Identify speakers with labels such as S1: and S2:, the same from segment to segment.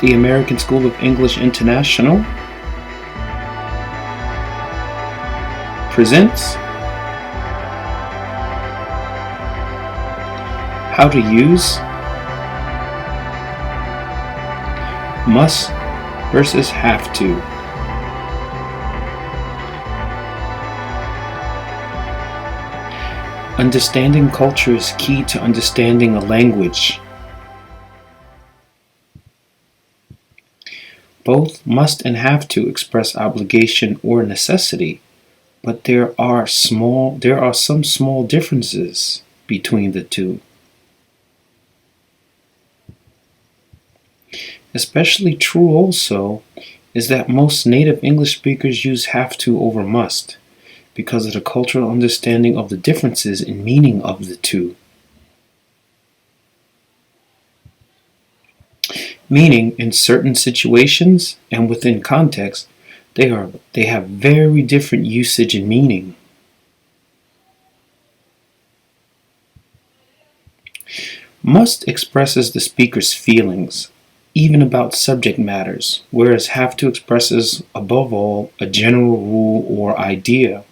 S1: the American School of English International presents how to use must versus have to. Understanding culture is key to understanding a language. Both must and have to express obligation or necessity, but there are some small differences between the two. Especially true also is that most native English speakers use have to over must because of the cultural understanding of the differences in meaning of the two. Meaning, in certain situations and within context, they have very different usage and meaning. Must expresses the speaker's feelings, even about subject matters, whereas have to expresses, above all, a general rule or idea.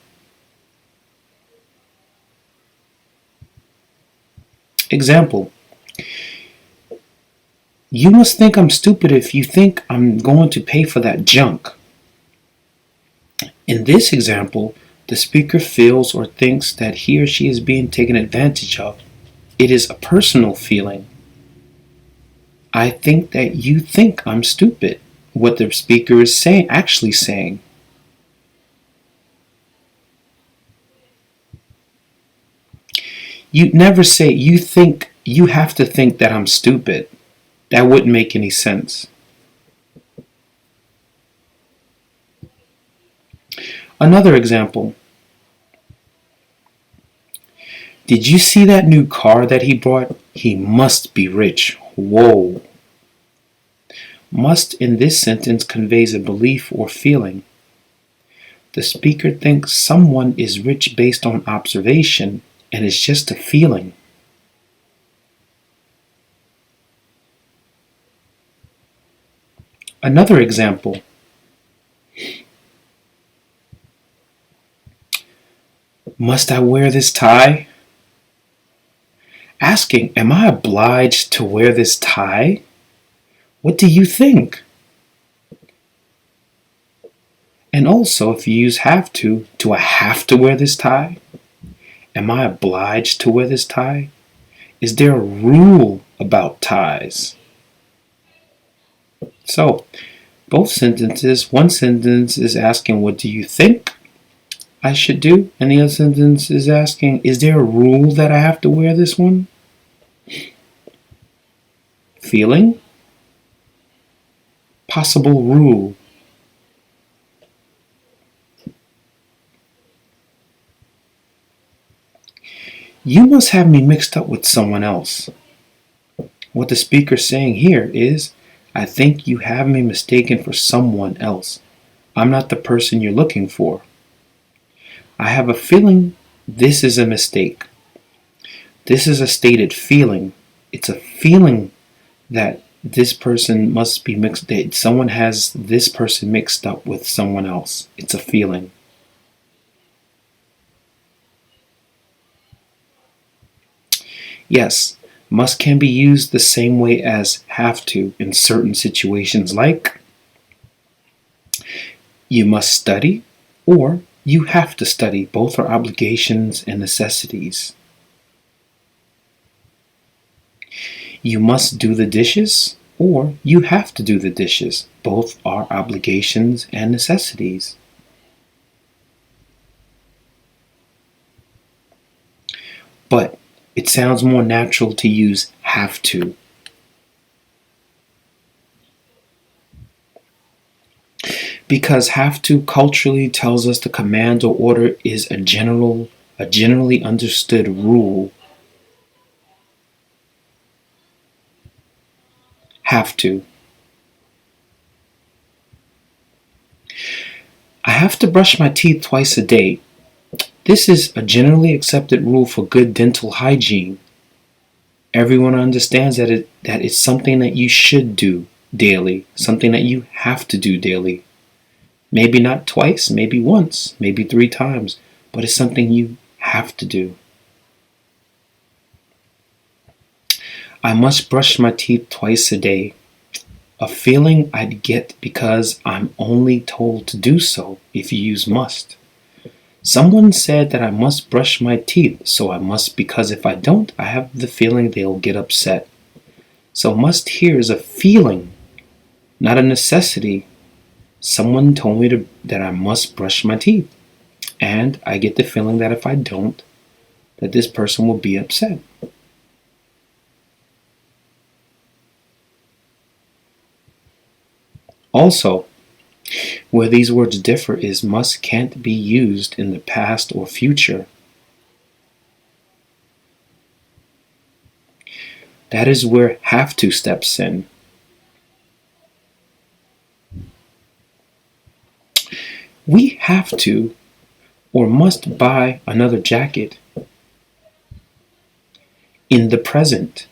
S1: Example: you must think I'm stupid if you think I'm going to pay for that junk. In this example, the speaker feels or thinks that he or she is being taken advantage of. It is a personal feeling. I think that you think I'm stupid, what the speaker is actually saying. You'd never say you have to think that I'm stupid. That wouldn't make any sense. Another example. Did you see that new car that he bought? He must be rich. Whoa. Must in this sentence conveys a belief or feeling. The speaker thinks someone is rich based on observation, and it's just a feeling. Another example. Must I wear this tie? Asking, am I obliged to wear this tie? What do you think? And also, if you use have to, do I have to wear this tie? Am I obliged to wear this tie? Is there a rule about ties? So, both sentences, one sentence is asking, what do you think I should do? And the other sentence is asking, is there a rule that I have to wear this one? Feeling. Possible rule. You must have me mixed up with someone else. What the speaker's saying here is, I think you have me mistaken for someone else. I'm not the person you're looking for. I have a feeling this is a mistake. This is a stated feeling. It's a feeling that this person must be mixed, that someone has this person mixed up with someone else. It's a feeling. Yes, must can be used the same way as have to in certain situations, like you must study or you have to study. Both are obligations and necessities. You must do the dishes or you have to do the dishes. Both are obligations and necessities. But it sounds more natural to use have to. Because have to culturally tells us the command or order is a generally understood rule. Have to. I have to brush my teeth twice a day. This is a generally accepted rule for good dental hygiene. Everyone understands that it's something that you should do. daily, something that you have to do daily. Maybe not twice, maybe once, maybe 3 times, but it's something you have to do. I must brush my teeth twice a day. A feeling I'd get because I'm only told to do so if you use must. Someone said that I must brush my teeth, so I must because if I don't, I have the feeling they'll get upset. So must here is a feeling, not a necessity. Someone told me that I must brush my teeth, and I get the feeling that if I don't, that this person will be upset. Also, where these words differ is must can't be used in the past or future. That is where have to steps in. We have to or must buy another jacket. In the present,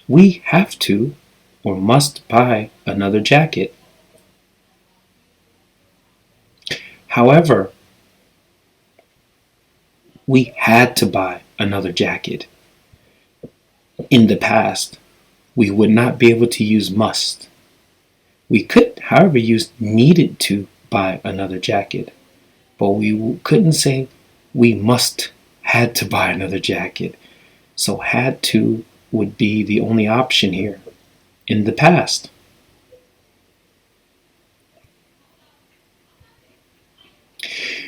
S1: we have to or must buy another jacket. However, we had to buy another jacket. In the past, we would not be able to use must. We could, however, use needed to buy another jacket, but we couldn't say we must had to buy another jacket. So had to would be the only option here in the past.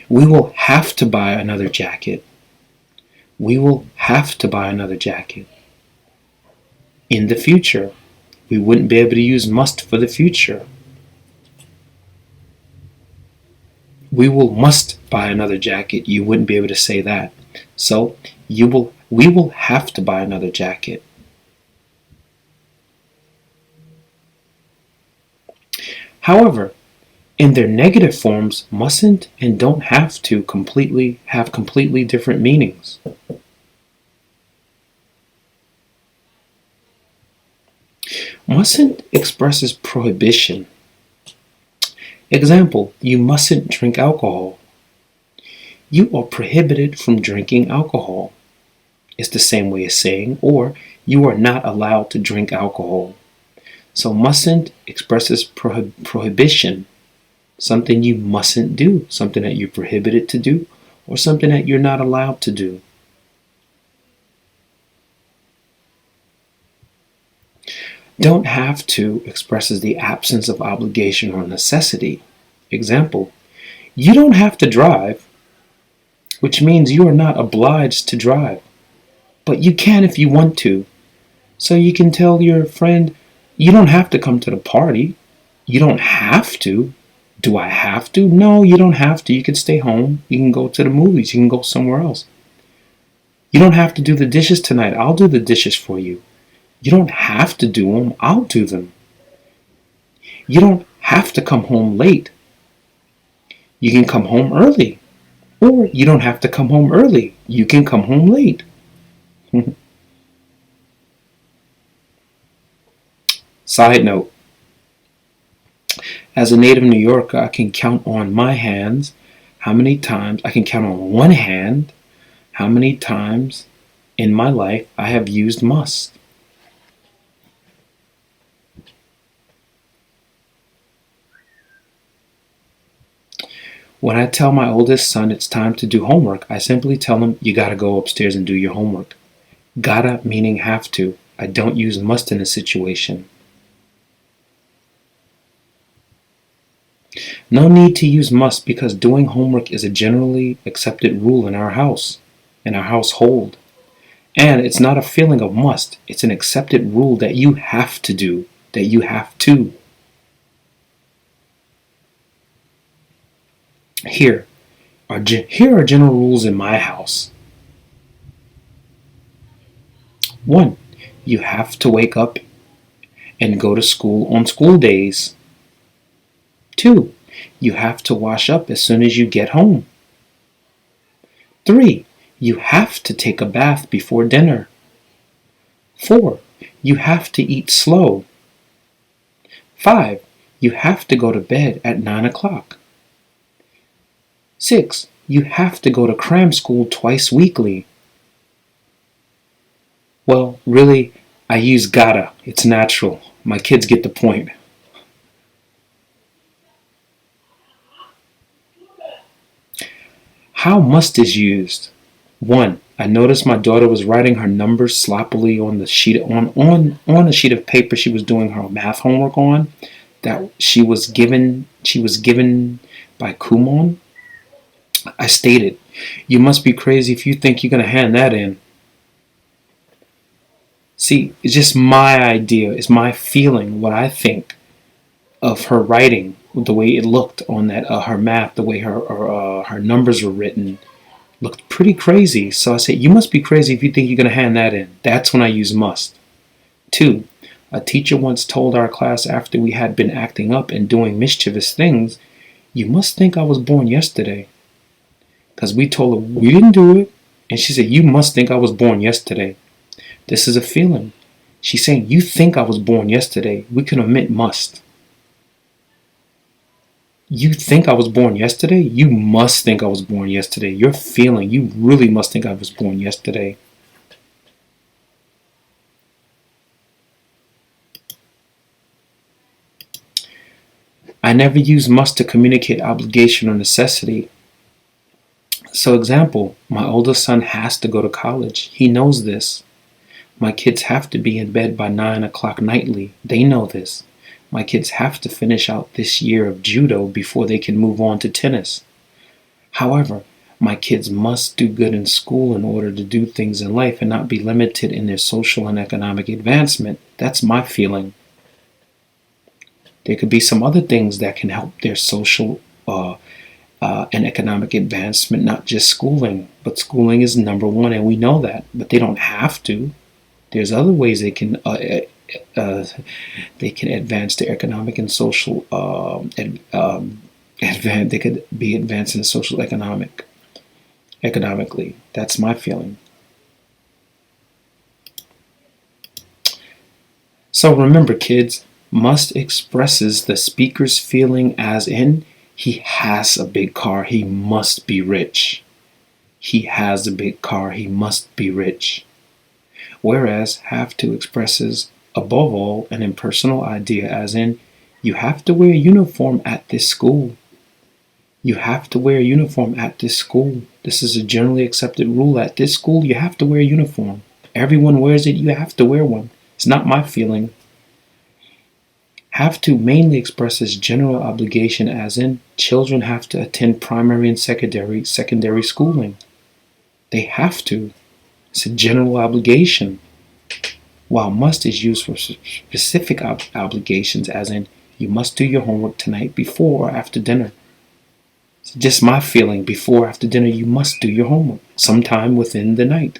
S1: We will have to buy another jacket. We will have to buy another jacket. In the future, we wouldn't be able to use must for the future. We must buy another jacket. You wouldn't be able to say that. So we will have to buy another jacket. However, in their negative forms, mustn't and don't have to have completely different meanings. Mustn't expresses prohibition. Example, you mustn't drink alcohol. You are prohibited from drinking alcohol. It's the same way as saying, or you are not allowed to drink alcohol. So mustn't expresses prohibition, something you mustn't do, something that you're prohibited to do, or something that you're not allowed to do. Don't have to expresses the absence of obligation or necessity. Example, you don't have to drive, which means you are not obliged to drive, but you can if you want to. So you can tell your friend, you don't have to come to the party. You don't have to. Do I have to? No, you don't have to. You can stay home. You can go to the movies. You can go somewhere else. You don't have to do the dishes tonight. I'll do the dishes for you. You don't have to do them. I'll do them. You don't have to come home late. You can come home early. Or you don't have to come home early. You can come home late. Side note. As a native New Yorker, I can count on my hands how many times, I can count on one hand how many times in my life I have used must. When I tell my oldest son it's time to do homework, I simply tell him, you gotta go upstairs and do your homework. Gotta meaning have to. I don't use must in a situation. No need to use must because doing homework is a generally accepted rule in our house, in our household. And it's not a feeling of must, it's an accepted rule that you have to do, that you have to. Here are general rules in my house. 1. You have to wake up and go to school on school days. 2. You have to wash up as soon as you get home. 3. You have to take a bath before dinner. 4. You have to eat slow. 5. You have to go to bed at 9 o'clock. 6. You have to go to cram school twice weekly. Well, really, I use gotta. It's natural. My kids get the point. How must is used. 1. I noticed my daughter was writing her numbers sloppily on the sheet on a sheet of paper she was doing her math homework on that she was given by Kumon. I stated, "You must be crazy if you think you're going to hand that in." See, it's just my idea, it's my feeling, what I think of her writing, the way it looked on that her math, the way her numbers were written, looked pretty crazy. So I said, "You must be crazy if you think you're going to hand that in." That's when I use must. 2. A teacher once told our class after we had been acting up and doing mischievous things, "You must think I was born yesterday." Because we told her we didn't do it. And she said, "You must think I was born yesterday." This is a feeling. She's saying, "You think I was born yesterday." We can omit must. You think I was born yesterday? You must think I was born yesterday. You're feeling, you really must think I was born yesterday. I never use must to communicate obligation or necessity. So example, my oldest son has to go to college. He knows this. My kids have to be in bed by 9 o'clock nightly. They know this. My kids have to finish out this year of judo before they can move on to tennis. However, my kids must do good in school in order to do things in life and not be limited in their social and economic advancement. That's my feeling. There could be some other things that can help their social and economic advancement, not just schooling. But schooling is number one, and we know that. But they don't have to. There's other ways they can advance their economic and social they could be advancing the social economically. That's my feeling. So remember, kids, must expresses the speaker's feeling as in he has a big car, he must be rich. He has a big car, he must be rich. Whereas have to expresses above all an impersonal idea as in you have to wear a uniform at this school. You have to wear a uniform at this school. This is a generally accepted rule at this school. You have to wear a uniform. Everyone wears it. You have to wear one. It's not my feeling. Have to mainly expresses general obligation as in children have to attend primary and secondary schooling. They have to. It's a general obligation. While must is used for specific obligations as in you must do your homework tonight before or after dinner. It's just my feeling. Before or after dinner you must do your homework sometime within the night.